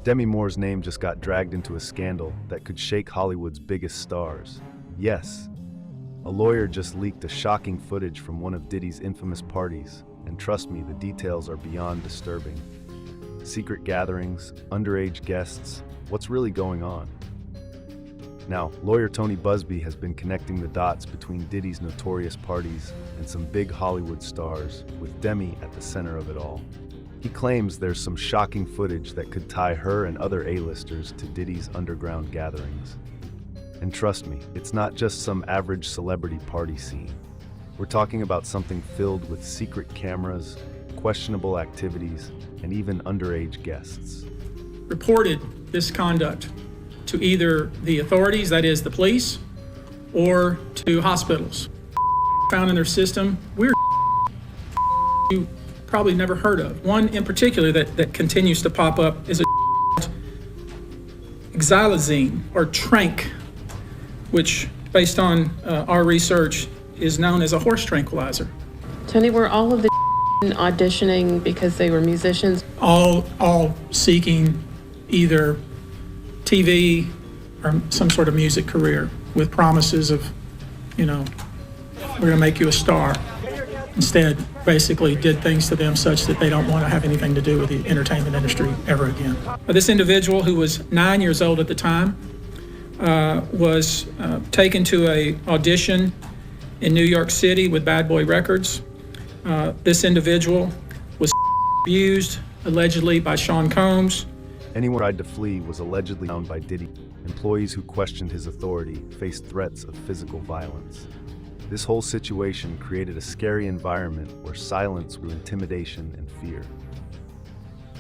Demi Moore's name just got dragged into a scandal that could shake Hollywood's biggest stars. Yes, a lawyer just leaked a shocking footage from one of Diddy's infamous parties, and trust me, the details are beyond disturbing. Secret gatherings, underage guests, what's really going on? Now, lawyer Tony Buzbee has been connecting the dots between Diddy's notorious parties and some big Hollywood stars, with Demi at the center of it all. He claims there's some shocking footage that could tie her and other A-listers to Diddy's underground gatherings. And trust me, it's not just some average celebrity party scene. We're talking about something filled with secret cameras, questionable activities, and even underage guests. Reported this conduct to either the authorities, that is the police, or to hospitals. Found in their system, weird you probably never heard of. One in particular that continues to pop up is a xylazine or trank, which based on our research is known as a horse tranquilizer. Tony, were all of the auditioning because they were musicians? All seeking either TV or some sort of music career with promises of, we're gonna make you a star. Instead, basically did things to them such that they don't want to have anything to do with the entertainment industry ever again. This individual, who was 9 years old at the time, was taken to an audition in New York City with Bad Boy Records. This individual was abused, allegedly, by Sean Combs. Anyone who tried to flee was allegedly found by Diddy. Employees who questioned his authority faced threats of physical violence. This whole situation created a scary environment where silence grew intimidation and fear.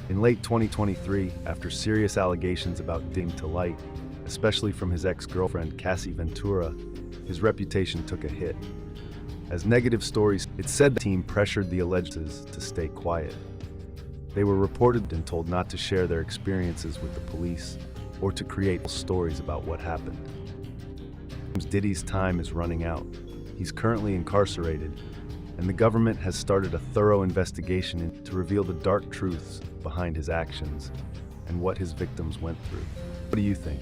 In late 2023, after serious allegations about Diddy to light, especially from his ex-girlfriend Cassie Ventura, his reputation took a hit. As negative stories, it said the team pressured the allegeds to stay quiet. They were reported and told not to share their experiences with the police or to create stories about what happened. Diddy's time is running out. He's currently incarcerated, and the government has started a thorough investigation to reveal the dark truths behind his actions and what his victims went through. What do you think?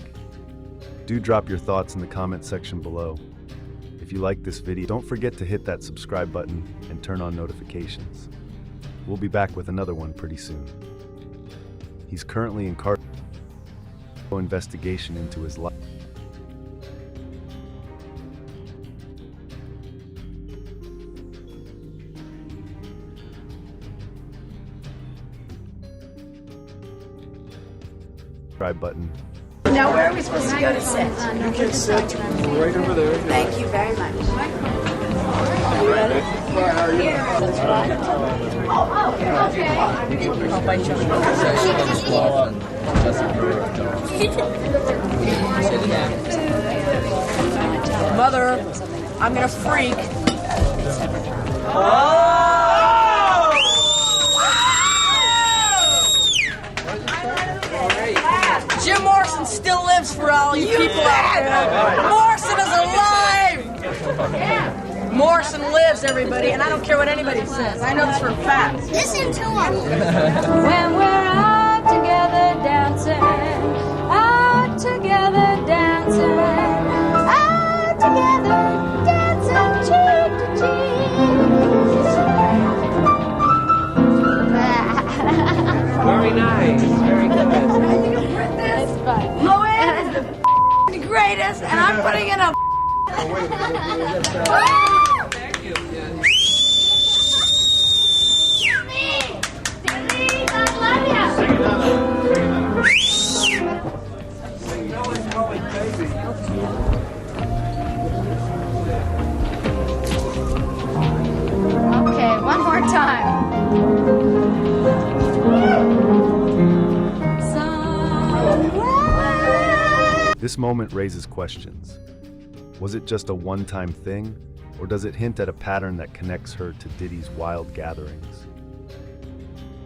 Do drop your thoughts in the comment section below. If you like this video, don't forget to hit that subscribe button and turn on notifications. We'll be back with another one pretty soon. He's currently incarcerated. Investigation into his life. Subscribe button. Now, where are we supposed to go to sit? You can sit right over there. Thank you very much. You ready? Mother, I'm gonna freak. Jim Morrison still lives for all you people out there. Morrison is alive! Morrison lives, everybody, and I don't care what anybody says. I know this for a fact. Listen to him. When we're out together dancing, out together dancing, out together dancing cheek to cheek. Very nice. Very good. Lois is the greatest, and I'm putting in a Thank you. Okay, one more time. This moment raises questions. Was it just a one-time thing, or does it hint at a pattern that connects her to Diddy's wild gatherings?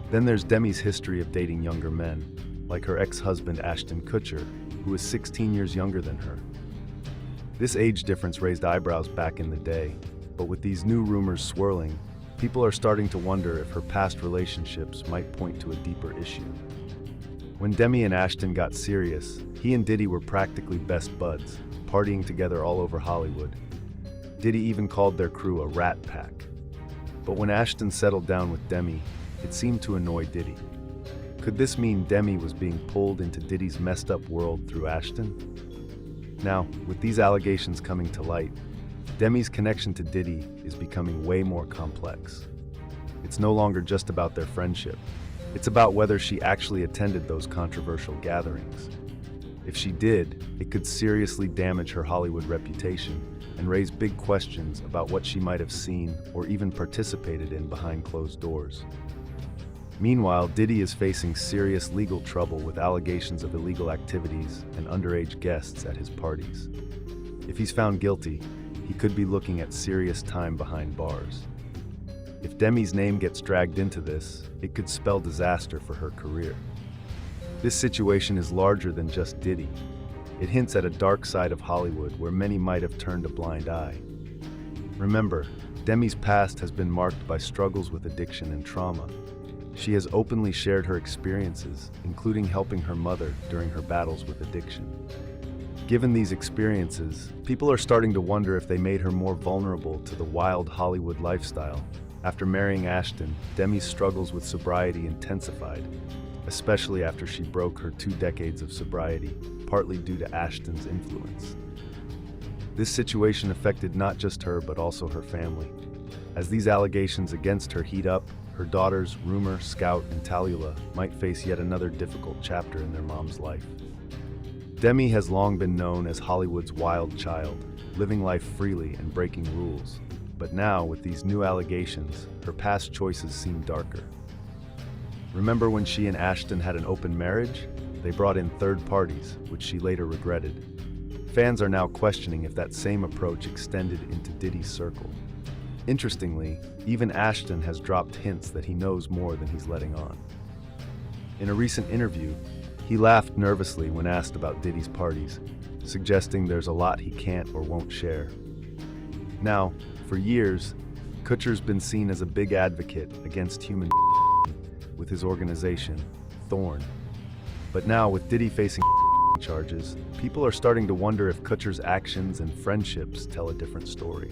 Then there's Demi's history of dating younger men, like her ex-husband Ashton Kutcher, who is 16 years younger than her. This age difference raised eyebrows back in the day, but with these new rumors swirling, people are starting to wonder if her past relationships might point to a deeper issue. When Demi and Ashton got serious, he and Diddy were practically best buds, partying together all over Hollywood. Diddy even called their crew a rat pack. But when Ashton settled down with Demi, it seemed to annoy Diddy. Could this mean Demi was being pulled into Diddy's messed up world through Ashton? Now, with these allegations coming to light, Demi's connection to Diddy is becoming way more complex. It's no longer just about their friendship. It's about whether she actually attended those controversial gatherings. If she did, it could seriously damage her Hollywood reputation and raise big questions about what she might have seen or even participated in behind closed doors. Meanwhile, Diddy is facing serious legal trouble with allegations of illegal activities and underage guests at his parties. If he's found guilty, he could be looking at serious time behind bars. If Demi's name gets dragged into this, it could spell disaster for her career. This situation is larger than just Diddy. It hints at a dark side of Hollywood where many might have turned a blind eye. Remember, Demi's past has been marked by struggles with addiction and trauma. She has openly shared her experiences, including helping her mother during her battles with addiction. Given these experiences, people are starting to wonder if they made her more vulnerable to the wild Hollywood lifestyle. After marrying Ashton, Demi's struggles with sobriety intensified, especially after she broke her 2 decades of sobriety, partly due to Ashton's influence. This situation affected not just her, but also her family. As these allegations against her heat up, her daughters, Rumor, Scout, and Tallulah, might face yet another difficult chapter in their mom's life. Demi has long been known as Hollywood's wild child, living life freely and breaking rules. But now, with these new allegations, her past choices seem darker. Remember when she and Ashton had an open marriage? They brought in third parties, which she later regretted. Fans are now questioning if that same approach extended into Diddy's circle. Interestingly, even Ashton has dropped hints that he knows more than he's letting on. In a recent interview, he laughed nervously when asked about Diddy's parties, suggesting there's a lot he can't or won't share. Now, for years, Kutcher's been seen as a big advocate against human with his organization, Thorn. But now, with Diddy facing charges, people are starting to wonder if Kutcher's actions and friendships tell a different story.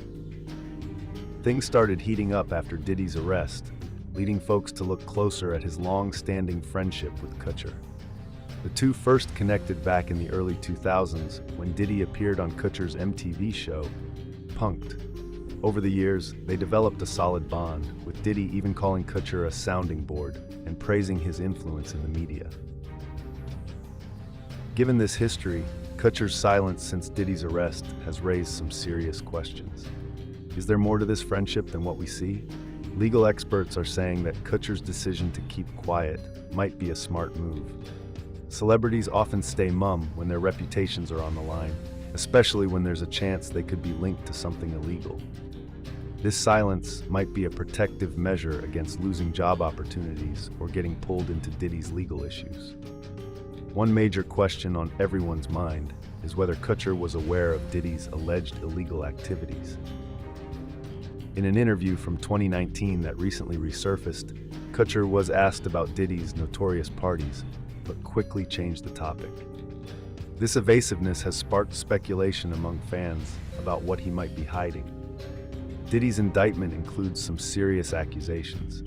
Things started heating up after Diddy's arrest, leading folks to look closer at his long-standing friendship with Kutcher. The two first connected back in the early 2000s when Diddy appeared on Kutcher's MTV show, Punk'd. Over the years, they developed a solid bond, with Diddy even calling Kutcher a sounding board and praising his influence in the media. Given this history, Kutcher's silence since Diddy's arrest has raised some serious questions. Is there more to this friendship than what we see? Legal experts are saying that Kutcher's decision to keep quiet might be a smart move. Celebrities often stay mum when their reputations are on the line, especially when there's a chance they could be linked to something illegal. This silence might be a protective measure against losing job opportunities or getting pulled into Diddy's legal issues. One major question on everyone's mind is whether Kutcher was aware of Diddy's alleged illegal activities. In an interview from 2019 that recently resurfaced, Kutcher was asked about Diddy's notorious parties, but quickly changed the topic. This evasiveness has sparked speculation among fans about what he might be hiding. Diddy's indictment includes some serious accusations,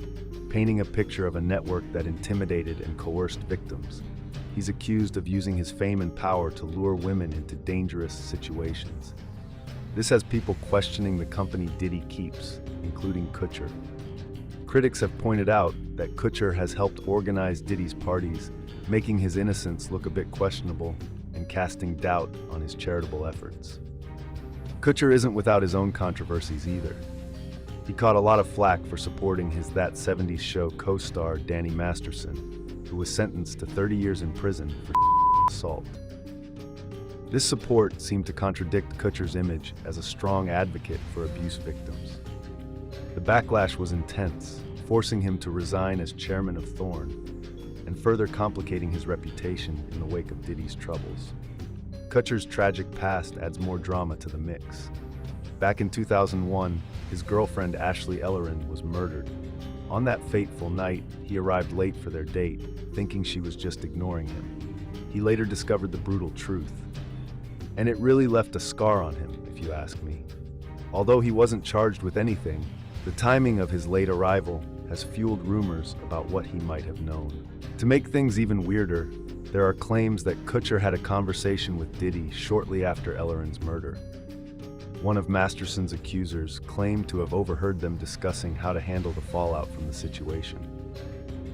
painting a picture of a network that intimidated and coerced victims. He's accused of using his fame and power to lure women into dangerous situations. This has people questioning the company Diddy keeps, including Kutcher. Critics have pointed out that Kutcher has helped organize Diddy's parties, making his innocence look a bit questionable and casting doubt on his charitable efforts. Kutcher isn't without his own controversies either. He caught a lot of flack for supporting his That 70s Show co-star Danny Masterson, who was sentenced to 30 years in prison for assault. This support seemed to contradict Kutcher's image as a strong advocate for abuse victims. The backlash was intense, forcing him to resign as chairman of Thorn, and further complicating his reputation in the wake of Diddy's troubles. Kutcher's tragic past adds more drama to the mix. Back in 2001, his girlfriend Ashley Ellerin was murdered. On that fateful night, he arrived late for their date, thinking she was just ignoring him. He later discovered the brutal truth. And it really left a scar on him, if you ask me. Although he wasn't charged with anything, the timing of his late arrival has fueled rumors about what he might have known. To make things even weirder, there are claims that Kutcher had a conversation with Diddy shortly after Ellerin's murder. One of Masterson's accusers claimed to have overheard them discussing how to handle the fallout from the situation.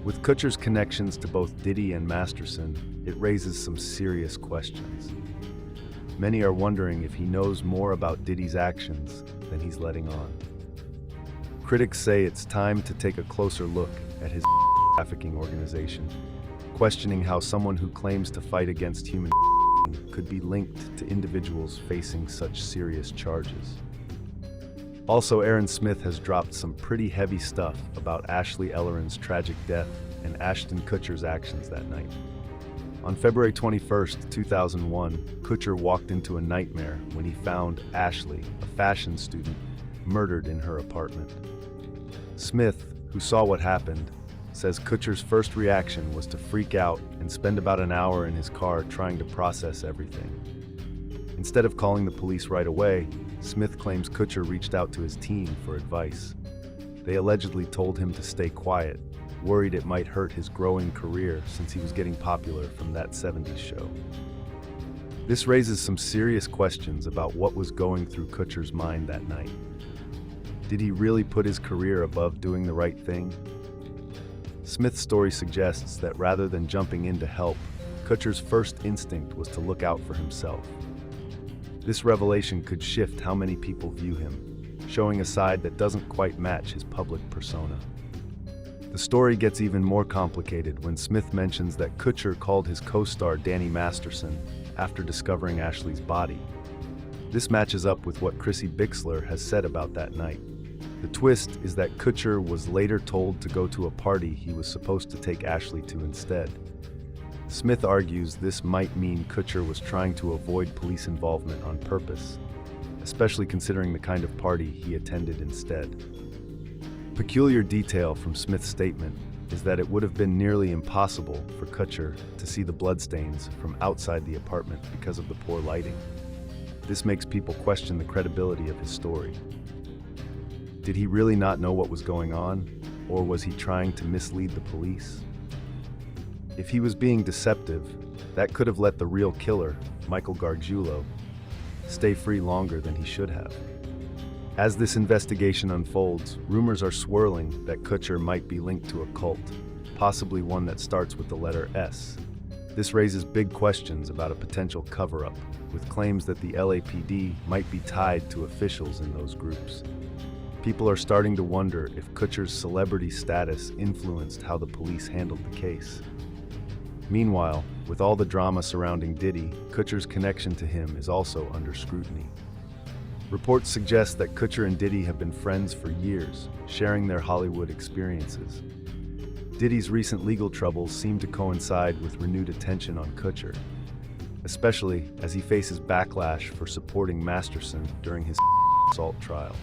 With Kutcher's connections to both Diddy and Masterson, it raises some serious questions. Many are wondering if he knows more about Diddy's actions than he's letting on. Critics say it's time to take a closer look at his trafficking organization, questioning how someone who claims to fight against human could be linked to individuals facing such serious charges. Also, Aaron Smith has dropped some pretty heavy stuff about Ashley Ellerin's tragic death and Ashton Kutcher's actions that night. On February 21, 2001, Kutcher walked into a nightmare when he found Ashley, a fashion student, murdered in her apartment. Smith, who saw what happened, says Kutcher's first reaction was to freak out and spend about an hour in his car trying to process everything. Instead of calling the police right away, Smith claims Kutcher reached out to his team for advice. They allegedly told him to stay quiet, worried it might hurt his growing career since he was getting popular from that 70s show. This raises some serious questions about what was going through Kutcher's mind that night. Did he really put his career above doing the right thing? Smith's story suggests that rather than jumping in to help, Kutcher's first instinct was to look out for himself. This revelation could shift how many people view him, showing a side that doesn't quite match his public persona. The story gets even more complicated when Smith mentions that Kutcher called his co-star Danny Masterson after discovering Ashley's body. This matches up with what Chrissy Bixler has said about that night. The twist is that Kutcher was later told to go to a party he was supposed to take Ashley to instead. Smith argues this might mean Kutcher was trying to avoid police involvement on purpose, especially considering the kind of party he attended instead. Peculiar detail from Smith's statement is that it would have been nearly impossible for Kutcher to see the bloodstains from outside the apartment because of the poor lighting. This makes people question the credibility of his story. Did he really not know what was going on, or was he trying to mislead the police? If he was being deceptive, that could have let the real killer, Michael Gargiulo, stay free longer than he should have. As this investigation unfolds, rumors are swirling that Kutcher might be linked to a cult, possibly one that starts with the letter S. This raises big questions about a potential cover-up, with claims that the LAPD might be tied to officials in those groups. People are starting to wonder if Kutcher's celebrity status influenced how the police handled the case. Meanwhile, with all the drama surrounding Diddy, Kutcher's connection to him is also under scrutiny. Reports suggest that Kutcher and Diddy have been friends for years, sharing their Hollywood experiences. Diddy's recent legal troubles seem to coincide with renewed attention on Kutcher, especially as he faces backlash for supporting Masterson during his assault trial.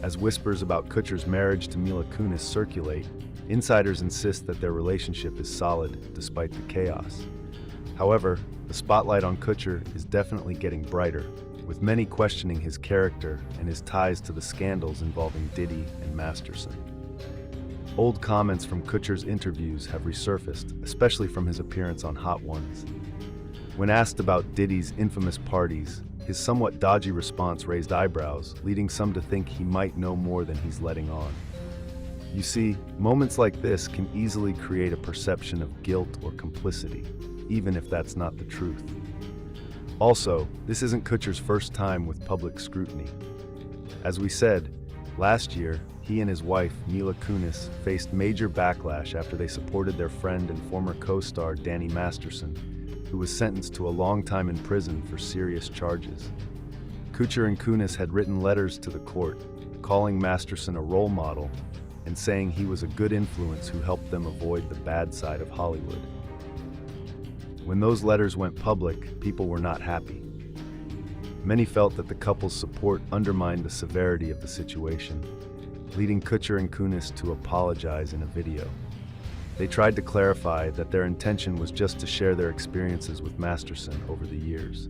As whispers about Kutcher's marriage to Mila Kunis circulate, insiders insist that their relationship is solid despite the chaos. However, the spotlight on Kutcher is definitely getting brighter, with many questioning his character and his ties to the scandals involving Diddy and Masterson. Old comments from Kutcher's interviews have resurfaced, especially from his appearance on Hot Ones. When asked about Diddy's infamous parties, his somewhat dodgy response raised eyebrows, leading some to think he might know more than he's letting on. You see, moments like this can easily create a perception of guilt or complicity, even if that's not the truth. Also, this isn't Kutcher's first time with public scrutiny. As we said, last year, he and his wife, Mila Kunis, faced major backlash after they supported their friend and former co-star Danny Masterson, who was sentenced to a long time in prison for serious charges. Kutcher and Kunis had written letters to the court, calling Masterson a role model and saying he was a good influence who helped them avoid the bad side of Hollywood. When those letters went public, people were not happy. Many felt that the couple's support undermined the severity of the situation. leading Kutcher and Kunis to apologize in a video. They tried to clarify that their intention was just to share their experiences with Masterson over the years.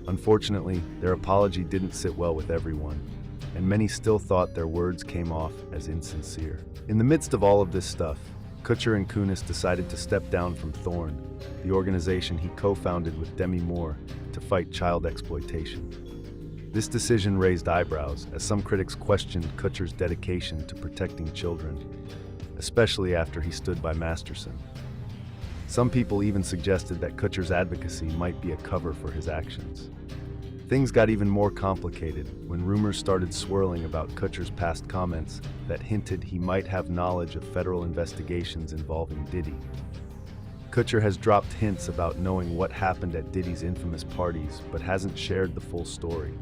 Unfortunately, their apology didn't sit well with everyone, and many still thought their words came off as insincere. In the midst of all of this stuff, Kutcher and Kunis decided to step down from Thorn, the organization he co-founded with Demi Moore to fight child exploitation. This decision raised eyebrows as some critics questioned Kutcher's dedication to protecting children, especially after he stood by Masterson. Some people even suggested that Kutcher's advocacy might be a cover for his actions. Things got even more complicated when rumors started swirling about Kutcher's past comments that hinted he might have knowledge of federal investigations involving Diddy. Kutcher has dropped hints about knowing what happened at Diddy's infamous parties, but hasn't shared the full story.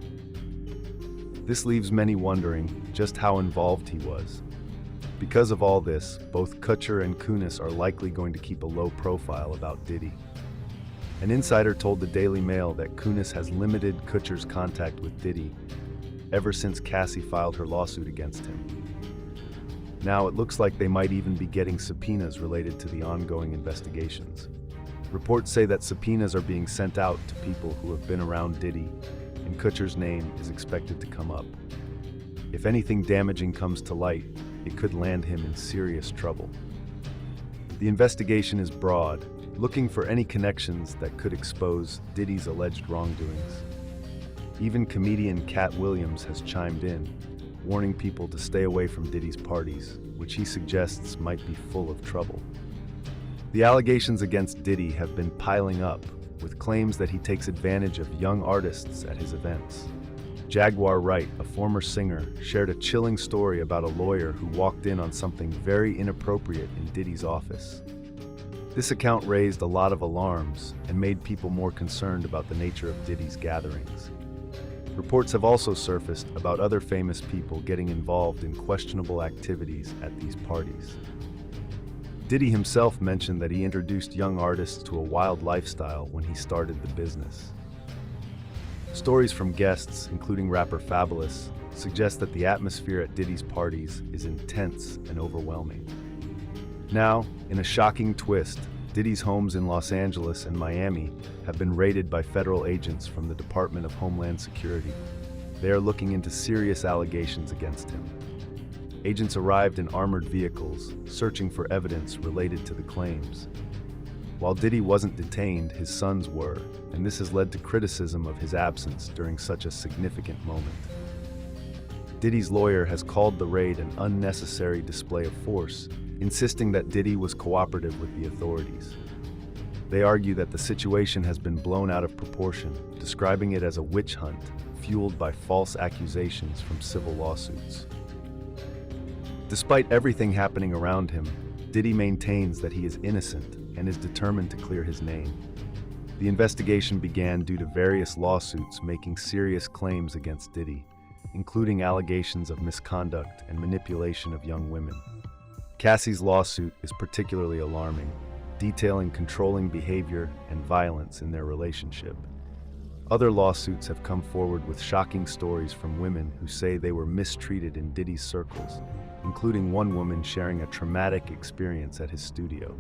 This leaves many wondering just how involved he was. Because of all this, both Kutcher and Kunis are likely going to keep a low profile about Diddy. An insider told the Daily Mail that Kunis has limited Kutcher's contact with Diddy ever since Cassie filed her lawsuit against him. Now it looks like they might even be getting subpoenas related to the ongoing investigations. Reports say that subpoenas are being sent out to people who have been around Diddy, and Kutcher's name is expected to come up. If anything damaging comes to light, it could land him in serious trouble. The investigation is broad, looking for any connections that could expose Diddy's alleged wrongdoings. Even comedian Cat Williams has chimed in, warning people to stay away from Diddy's parties, which he suggests might be full of trouble. The allegations against Diddy have been piling up, with claims that he takes advantage of young artists at his events. Jaguar Wright, a former singer, shared a chilling story about a lawyer who walked in on something very inappropriate in Diddy's office. This account raised a lot of alarms and made people more concerned about the nature of Diddy's gatherings. Reports have also surfaced about other famous people getting involved in questionable activities at these parties. Diddy himself mentioned that he introduced young artists to a wild lifestyle when he started the business. Stories from guests, including rapper Fabulous, suggest that the atmosphere at Diddy's parties is intense and overwhelming. Now, in a shocking twist, Diddy's homes in Los Angeles and Miami have been raided by federal agents from the Department of Homeland Security. They are looking into serious allegations against him. Agents arrived in armored vehicles, searching for evidence related to the claims. While Diddy wasn't detained, his sons were, and this has led to criticism of his absence during such a significant moment. Diddy's lawyer has called the raid an unnecessary display of force, insisting that Diddy was cooperative with the authorities. They argue that the situation has been blown out of proportion, describing it as a witch hunt fueled by false accusations from civil lawsuits. Despite everything happening around him, Diddy maintains that he is innocent and is determined to clear his name. The investigation began due to various lawsuits making serious claims against Diddy, including allegations of misconduct and manipulation of young women. Cassie's lawsuit is particularly alarming, detailing controlling behavior and violence in their relationship. Other lawsuits have come forward with shocking stories from women who say they were mistreated in Diddy's circles, including one woman sharing a traumatic experience at his studio.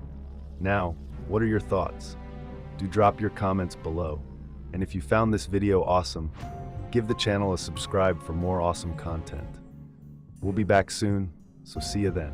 Now, what are your thoughts? Do drop your comments below. And if you found this video awesome, give the channel a subscribe for more awesome content. We'll be back soon, so see you then.